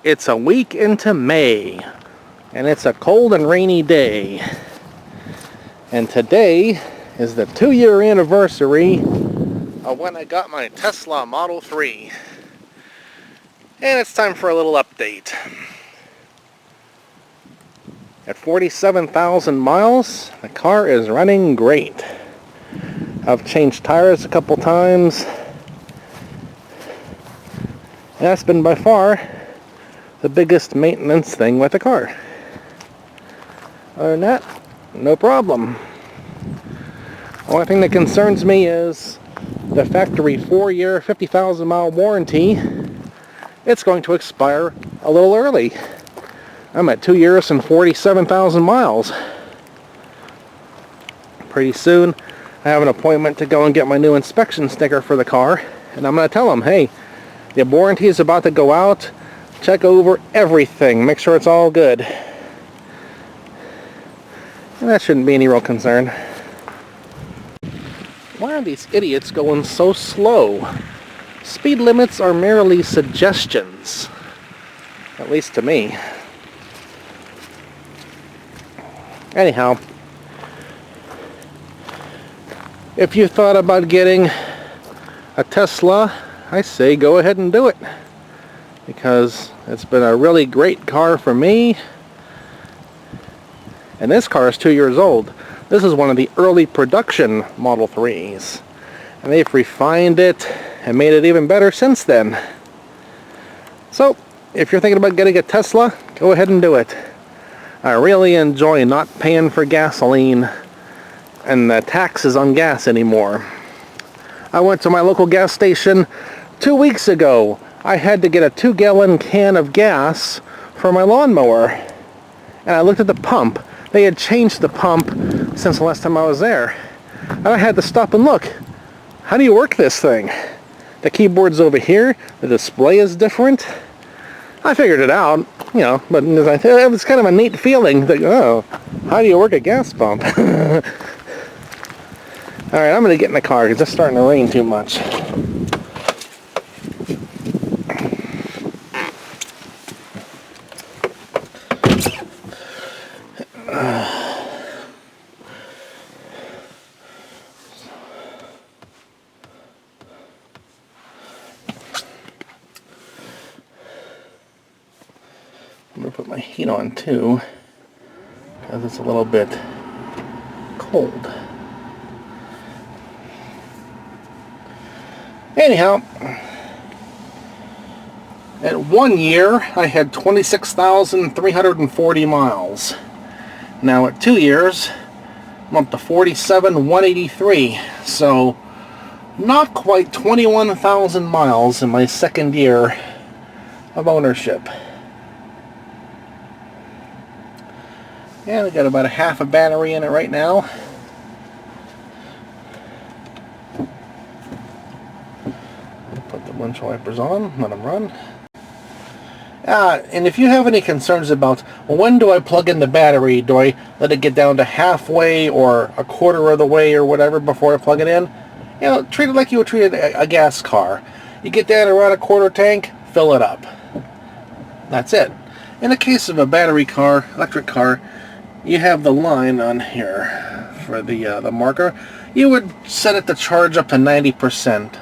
It's a week into May, and it's a cold and rainy day. And today is the 2-year anniversary of when I got my Tesla Model 3. And it's time for a little update. At 47,000 miles, the car is running great. I've changed tires a couple times. And that's been by far the biggest maintenance thing with the car. Other than that, no problem. The only thing that concerns me is the factory 4-year, 50,000 mile warranty. It's going to expire a little early. I'm at 2 years and 47,000 miles. Pretty soon, I have an appointment to go and get my new inspection sticker for the car. And I'm going to tell them, hey, the warranty is about to go out. Check over everything. Make sure it's all good. And that shouldn't be any real concern. Why are these idiots going so slow? Speed limits are merely suggestions. At least to me. Anyhow, if you thought about getting a Tesla, I say go ahead and do it. Because it's been a really great car for me. And this car is 2 years old. This is one of the early production Model 3s. And they've refined it and made it even better since then. So, if you're thinking about getting a Tesla, go ahead and do it. I really enjoy not paying for gasoline and the taxes on gas anymore. I went to my local gas station 2 weeks ago. I had to get a 2-gallon can of gas for my lawnmower. And I looked at the pump. They had changed the pump since the last time I was there. And I had to stop and look. How do you work this thing? The keyboard's over here. The display is different. I figured it out, you know, but it was kind of a neat feeling. That, oh, how do you work a gas pump? Alright, I'm going to get in the car because it's starting to rain too much. I'm going to put my heat on too, because it's a little bit cold. Anyhow, at 1 year, I had 26,340 miles. Now at 2 years, I'm up to 47,183. So, not quite 21,000 miles in my second year of ownership. Yeah, we got about a half a battery in it right now. Put the windshield wipers on, let them run. And if you have any concerns about, well, when do I plug in the battery? Do I let it get down to halfway or a quarter of the way or whatever before I plug it in? You know, treat it like you would treat a gas car. You get down around a quarter tank, fill it up. That's it. In the case of a battery car, electric car, you have the line on here for the marker. You would set it to charge up to 90%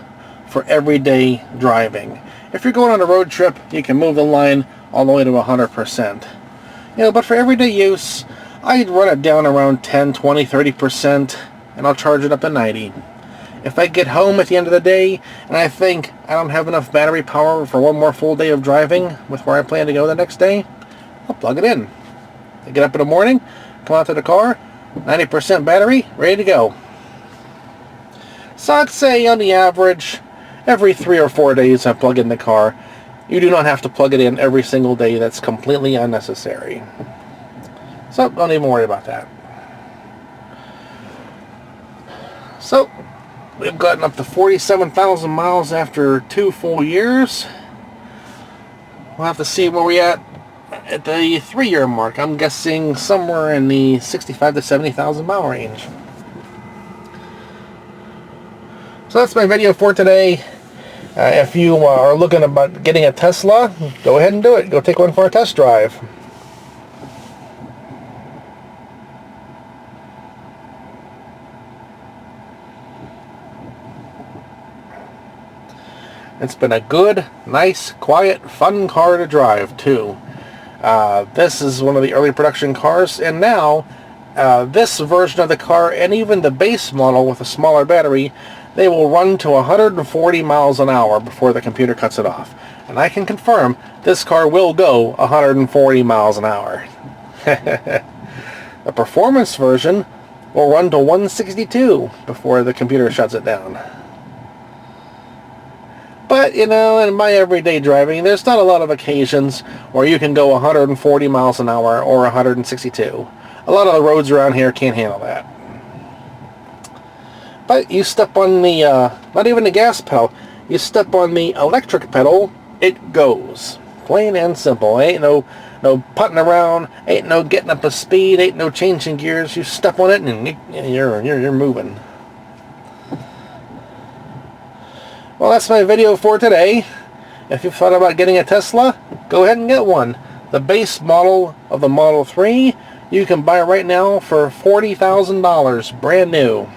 for everyday driving. If you're going on a road trip, you can move the line all the way to 100%. You know, but for everyday use, I'd run it down around 10, 20, 30%, and I'll charge it up to 90. If I get home at the end of the day, and I think I don't have enough battery power for one more full day of driving with where I plan to go the next day, I'll plug it in. I get up in the morning, come out to the car, 90% battery, ready to go. So I'd say on the average, every 3 or 4 days I plug in the car. You do not have to plug it in every single day. That's completely unnecessary. So don't even worry about that. So we've gotten up to 47,000 miles after 2 full years. We'll have to see where we're at the 3-year mark. I'm guessing somewhere in the 65 to 70,000 mile range. So that's my video for today. If you are looking about getting a Tesla, go ahead and do it. Go take one for a test drive. It's been a good, nice, quiet, fun car to drive, too. This is one of the early production cars, and now this version of the car and even the base model with a smaller battery, they will run to 140 miles an hour before the computer cuts it off. And I can confirm this car will go 140 miles an hour. The performance version will run to 162 before the computer shuts it down. But, you know, in my everyday driving, there's not a lot of occasions where you can go 140 miles an hour or 162. A lot of the roads around here can't handle that. But you step on the, not even the gas pedal, you step on the electric pedal, it goes. Plain and simple. Ain't no putting around, ain't no getting up to speed, ain't no changing gears. You step on it and you're moving. Well, that's my video for today. If you've thought about getting a Tesla, go ahead and get one. The base model of the Model 3, you can buy right now for $40,000, brand new.